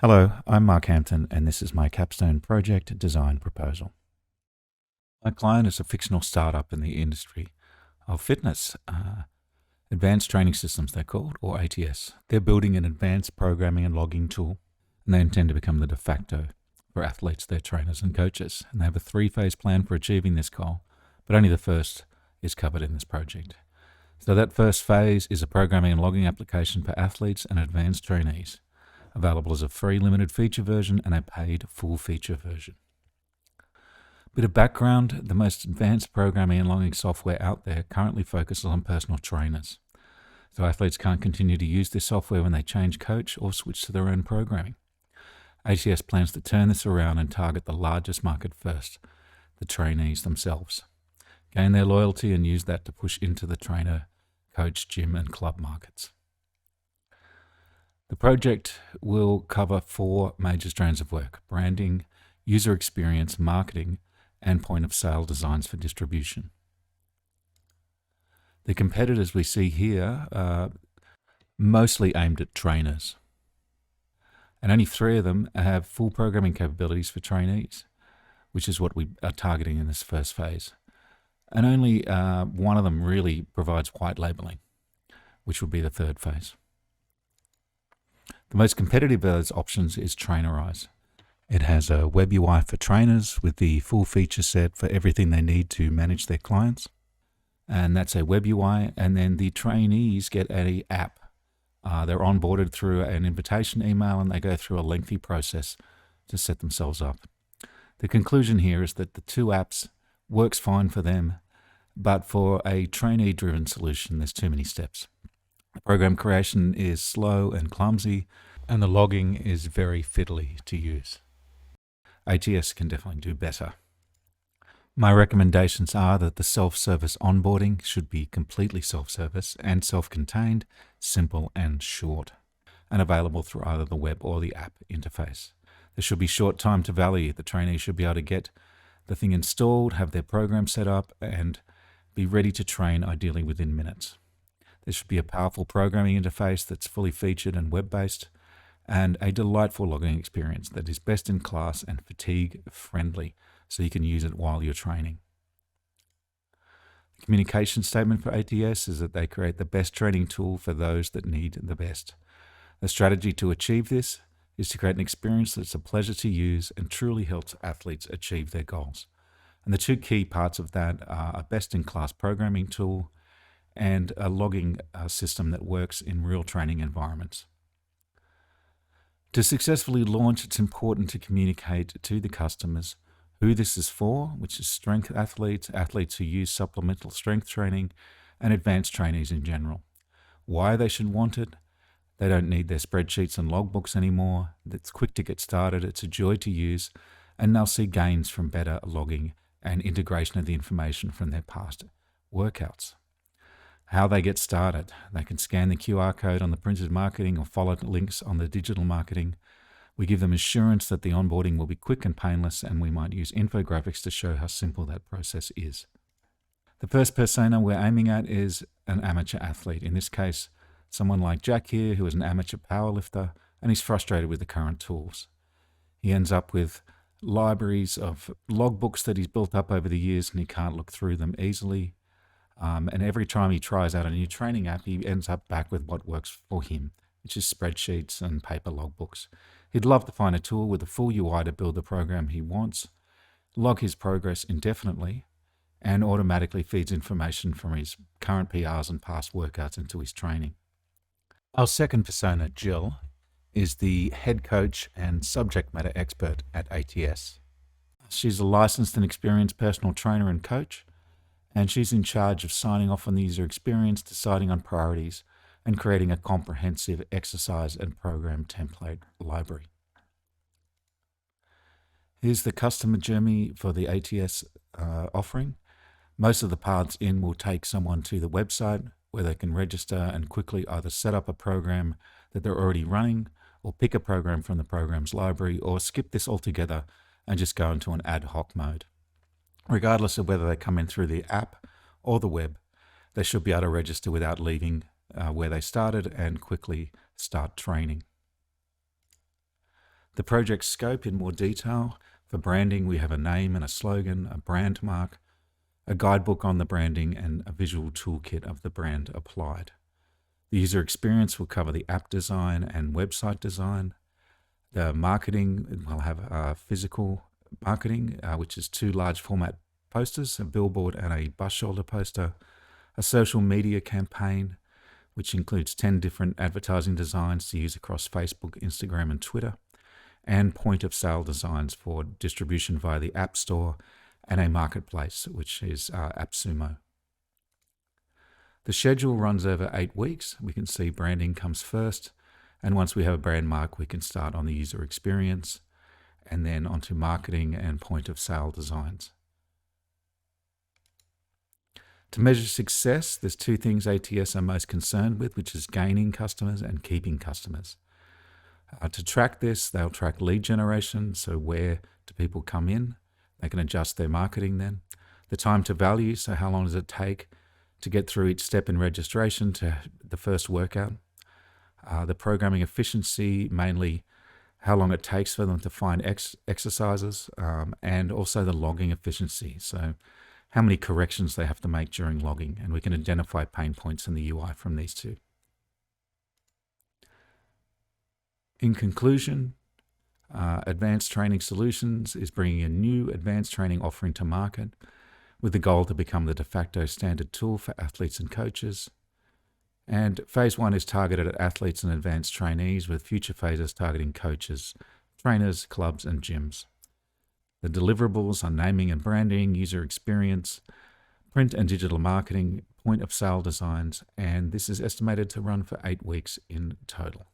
Hello, I'm Mark Hampton, and this is my Capstone project design proposal. My client is a fictional startup in the industry of fitness, advanced training systems they're called, or ATS. They're building an advanced programming and logging tool, and they intend to become the de facto for athletes, their trainers and coaches. And they have a 3-phase plan for achieving this goal, but only the first is covered in this project. So that first phase is a programming and logging application for athletes and advanced trainees, available as a free limited feature version and a paid full feature version. Bit of background: the most advanced programming and logging software out there currently focuses on personal trainers. So athletes can't continue to use this software when they change coach or switch to their own programming. ATS plans to turn this around and target the largest market first, the trainees themselves. Gain their loyalty and use that to push into the trainer, coach, gym and club markets. The project will cover 4 major strands of work: branding, user experience, marketing, and point of sale designs for distribution. The competitors we see here are mostly aimed at trainers, and only 3 of them have full programming capabilities for trainees, which is what we are targeting in this first phase. And only one of them really provides white labeling, which would be the 3rd phase. The most competitive of those options is Trainerize. It has a web UI for trainers with the full feature set for everything they need to manage their clients. And that's a web UI. And then the trainees get an app. They're onboarded through an invitation email and they go through a lengthy process to set themselves up. The conclusion here is that the 2 apps works fine for them, but for a trainee-driven solution, there's too many steps. The program creation is slow and clumsy, and the logging is very fiddly to use. ATS can definitely do better. My recommendations are that the self-service onboarding should be completely self-service and self-contained, simple and short, and available through either the web or the app interface. There should be short time to value. The trainee should be able to get the thing installed, have their program set up, and be ready to train, ideally within minutes. There should be a powerful programming interface that's fully featured and web-based, and a delightful logging experience that is best in class and fatigue-friendly, so you can use it while you're training. The communication statement for ATS is that they create the best training tool for those that need the best. The strategy to achieve this is to create an experience that's a pleasure to use and truly helps athletes achieve their goals. And the 2 key parts of that are a best-in-class programming tool and a logging system that works in real training environments. To successfully launch, it's important to communicate to the customers who this is for, which is strength athletes, athletes who use supplemental strength training, and advanced trainees in general. Why they should want it: they don't need their spreadsheets and logbooks anymore. It's quick to get started, it's a joy to use, and they'll see gains from better logging and integration of the information from their past workouts. How they get started: they can scan the QR code on the printed marketing or follow links on the digital marketing. We give them assurance that the onboarding will be quick and painless, and we might use infographics to show how simple that process is. The first persona we're aiming at is an amateur athlete. In this case, someone like Jack here, who is an amateur powerlifter, and he's frustrated with the current tools. He ends up with libraries of logbooks that he's built up over the years, and he can't look through them easily. And every time he tries out a new training app, he ends up back with what works for him, which is spreadsheets and paper logbooks. He'd love to find a tool with a full UI to build the program he wants, log his progress indefinitely, and automatically feeds information from his current PRs and past workouts into his training. Our second persona, Jill, is the head coach and subject matter expert at ATS. She's a licensed and experienced personal trainer and coach, and she's in charge of signing off on the user experience, deciding on priorities, and creating a comprehensive exercise and program template library. Here's the customer journey for the ATS offering. Most of the paths in will take someone to the website where they can register and quickly either set up a program that they're already running, or pick a program from the program's library, or skip this altogether and just go into an ad hoc mode. Regardless of whether they come in through the app or the web, they should be able to register without leaving where they started and quickly start training. The project scope in more detail. For branding, we have a name and a slogan, a brand mark, a guidebook on the branding, and a visual toolkit of the brand applied. The user experience will cover the app design and website design. The marketing will have physical marketing, which is 2 large format posters, a billboard and a bus shoulder poster, a social media campaign, which includes 10 different advertising designs to use across Facebook, Instagram, and Twitter, and point of sale designs for distribution via the App Store and a marketplace, which is AppSumo. The schedule runs over 8 weeks. We can see branding comes first, and once we have a brand mark, we can start on the user experience and then onto marketing and point of sale designs. To measure success, there's 2 things ATS are most concerned with, which is gaining customers and keeping customers. To track this, they'll track lead generation, so where do people come in? They can adjust their marketing then. The time to value, so how long does it take to get through each step in registration to the first workout. The programming efficiency, mainly how long it takes for them to find exercises, and also the logging efficiency, so how many corrections they have to make during logging, and we can identify pain points in the UI from these 2. In conclusion, Advanced Training Solutions is bringing a new advanced training offering to market with the goal to become the de facto standard tool for athletes and coaches. And phase 1 is targeted at athletes and advanced trainees, with future phases targeting coaches, trainers, clubs, and gyms. The deliverables are naming and branding, user experience, print and digital marketing, point of sale designs, and this is estimated to run for 8 weeks in total.